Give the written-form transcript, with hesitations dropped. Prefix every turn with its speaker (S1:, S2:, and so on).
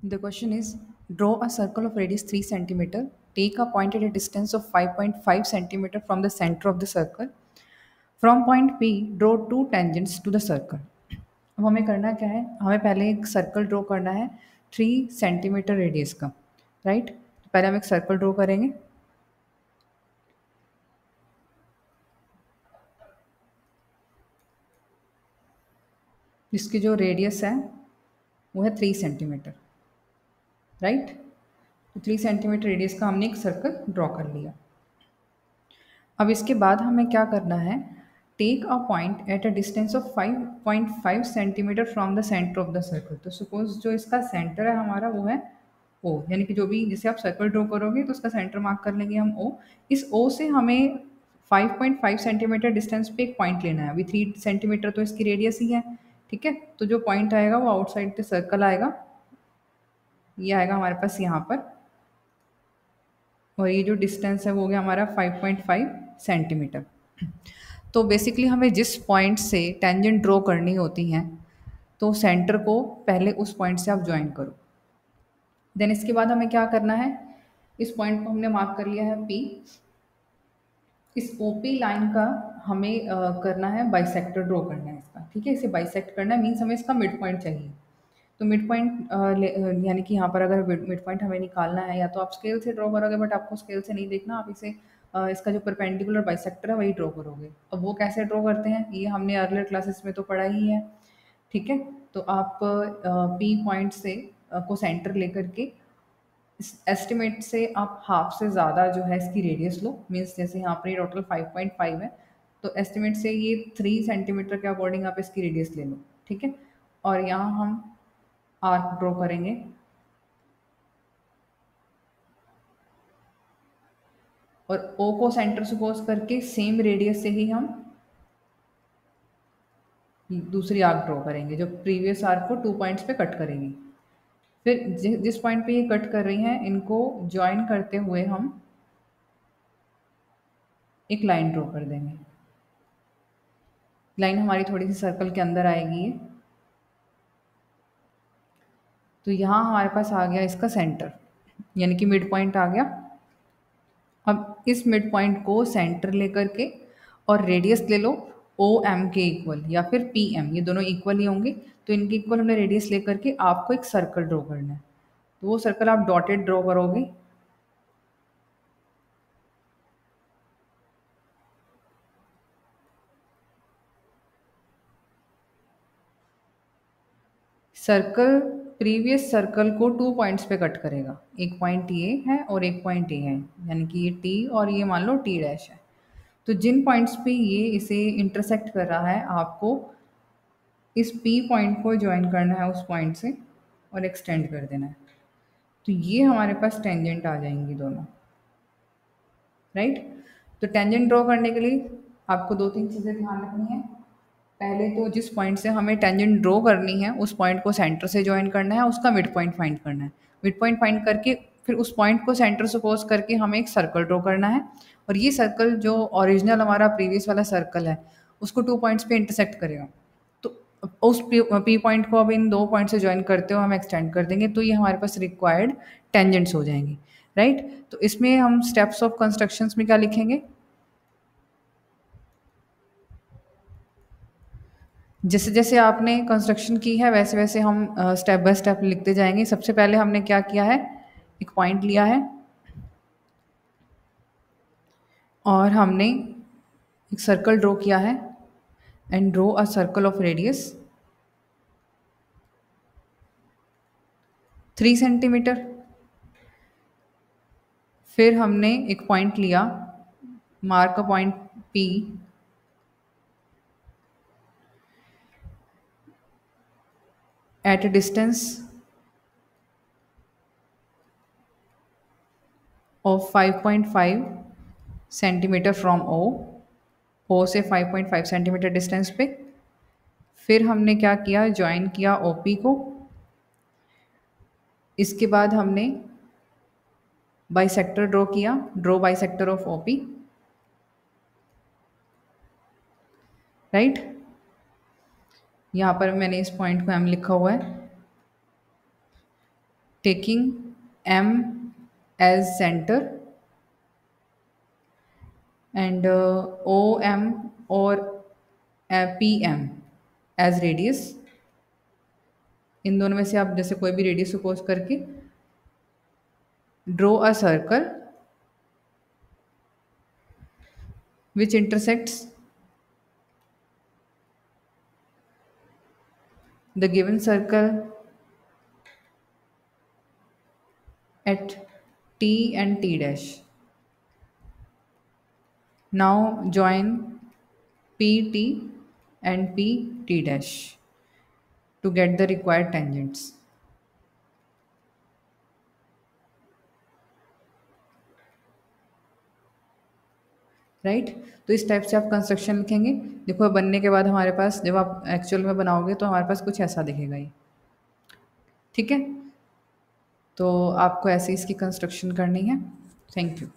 S1: The question is, draw a circle of radius 3 centimeter. Take a point at a distance of 5.5 centimeter from the center of the circle. From point P, draw two tangents to the circle. अब हमें करना क्या है, हमें पहले एक circle draw करना है 3 सेंटीमीटर रेडियस का, राइट। पहले हम एक सर्कल ड्रॉ करेंगे। जिसकी जो रेडियस है वो है 3 सेंटीमीटर, राइट। तो 3 सेंटीमीटर रेडियस का हमने एक सर्कल ड्रॉ कर लिया। अब इसके बाद हमें क्या करना है, take a point at a distance of 5.5 centimetre from the centre of the circle. तो सपोज जो इसका सेंटर है हमारा वो है ओ, यानी कि जो भी जैसे आप सर्कल ड्रॉ करोगे तो उसका सेंटर मार्क कर लेंगे हम ओ। इस ओ से हमें 5.5 सेंटीमीटर डिस्टेंस पे एक पॉइंट लेना है। अभी 3 सेंटीमीटर तो इसकी रेडियस ही है, ठीक है। तो जो पॉइंट आएगा वो आउटसाइड द सर्कल आएगा, ये आएगा हमारे पास यहाँ पर। और ये जो डिस्टेंस है वो हो गया हमारा 5.5 सेंटीमीटर। तो बेसिकली हमें जिस पॉइंट से टेंजेंट ड्रॉ करनी होती हैं तो सेंटर को पहले उस पॉइंट से आप ज्वाइन करो। देन इसके बाद हमें क्या करना है, इस पॉइंट को हमने मार्क कर लिया है पी। इस ओपी लाइन का हमें करना है बाइसेक्टर ड्रॉ करना है इसका, ठीक है। इसे बाइसेक्ट करना है, मीन्स हमें इसका मिड पॉइंट चाहिए। तो मिड पॉइंट यानी कि यहाँ पर अगर मिड पॉइंट हमें निकालना है या तो आप स्केल से ड्रॉ करोगे, बट आपको स्केल से नहीं देखना, आप इसे इसका जो परपेंडिकुलर बाइसेक्टर है वही ड्रॉ करोगे। अब वो कैसे ड्रॉ करते हैं ये हमने अर्लियर क्लासेस में तो पढ़ा ही है, ठीक है। तो आप पी पॉइंट से को सेंटर लेकर के इस एस्टिमेट से आप हाफ से ज़्यादा जो है इसकी रेडियस लो। मीन्स जैसे यहाँ पर ये टोटल 5.5 है, तो एस्टिमेट से ये 3 सेंटीमीटर के अकॉर्डिंग आप इसकी रेडियस ले लो, ठीक है। और यहाँ हम आर्क ड्रॉ करेंगे। और ओ को सेंटर सपोज करके सेम रेडियस से ही हम दूसरी आर्क ड्रॉ करेंगे जो प्रीवियस आर्क को 2 पॉइंट्स पे कट करेंगी। फिर जिस पॉइंट पे ये कट कर रही हैं इनको ज्वाइन करते हुए हम एक लाइन ड्रॉ कर देंगे। लाइन हमारी थोड़ी सी सर्कल के अंदर आएगी ये। तो यहाँ हमारे पास आ गया इसका सेंटर, यानी कि मिड पॉइंट आ गया। अब इस मिड पॉइंट को सेंटर लेकर के और रेडियस ले लो ओ एम के इक्वल या फिर पी एम, ये दोनों इक्वल ही होंगे। तो इनके इक्वल हमने रेडियस लेकर के आपको एक सर्कल ड्रॉ करना है। तो वो सर्कल आप डॉटेड ड्रॉ करोगे। सर्कल प्रीवियस सर्कल को 2 पॉइंट्स पे कट करेगा। एक पॉइंट ये है और एक पॉइंट ये है, यानी कि ये टी और ये मान लो टी डैश है। तो जिन पॉइंट्स पे ये इसे इंटरसेक्ट कर रहा है आपको इस पी पॉइंट को ज्वाइन करना है उस पॉइंट से और एक्सटेंड कर देना है। तो ये हमारे पास टेंजेंट आ जाएंगी दोनों, राइट। तो टेंजेंट ड्रॉ करने के लिए आपको दो तीन चीज़ें ध्यान रखनी है। पहले तो जिस पॉइंट से हमें टेंजेंट ड्रॉ करनी है उस पॉइंट को सेंटर से ज्वाइन करना है, उसका मिड पॉइंट फाइंड करना है। मिड पॉइंट फाइंड करके फिर उस पॉइंट को सेंटर सपोज करके हमें एक सर्कल ड्रॉ करना है। और ये सर्कल जो ओरिजिनल हमारा प्रीवियस वाला सर्कल है उसको 2 पॉइंट्स पे इंटरसेक्ट करेगा। तो उस पी पॉइंट को अब इन 2 पॉइंट से ज्वाइन करते हुए हम एक्सटेंड कर देंगे, तो ये हमारे पास रिक्वायर्ड टेंजेंट्स हो जाएंगे, राइट। तो इसमें हम स्टेप्स ऑफ कंस्ट्रक्शंस में क्या लिखेंगे, जैसे जैसे आपने कंस्ट्रक्शन की है वैसे वैसे हम स्टेप बाय स्टेप लिखते जाएंगे। सबसे पहले हमने क्या किया है, एक पॉइंट लिया है और हमने एक सर्कल ड्रॉ किया है and draw a circle of radius 3 centimetre. फिर हमने एक पॉइंट लिया, mark a point P at a distance of 5.5 centimetre from O. O से 5.5 सेंटीमीटर डिस्टेंस पे। फिर हमने क्या किया, ज्वाइन किया ओपी को। इसके बाद हमने बाइसेक्टर ड्रॉ किया, draw bisector of OP, right. यहाँ पर मैंने इस पॉइंट को एम लिखा हुआ है। taking M as center and OM or PM as radius. इन दोनों में से आप जैसे कोई भी रेडियस सपोज करके draw a circle which intersects the given circle at T and T dash. Now join PT and PT dash to get the required tangents. Right तो इस टाइप से आप कंस्ट्रक्शन लिखेंगे। देखो बनने के बाद हमारे पास जब आप एक्चुअल में बनाओगे तो हमारे पास कुछ ऐसा दिखेगा ये। ठीक है, तो आपको ऐसे इसकी कंस्ट्रक्शन करनी है। Thank you.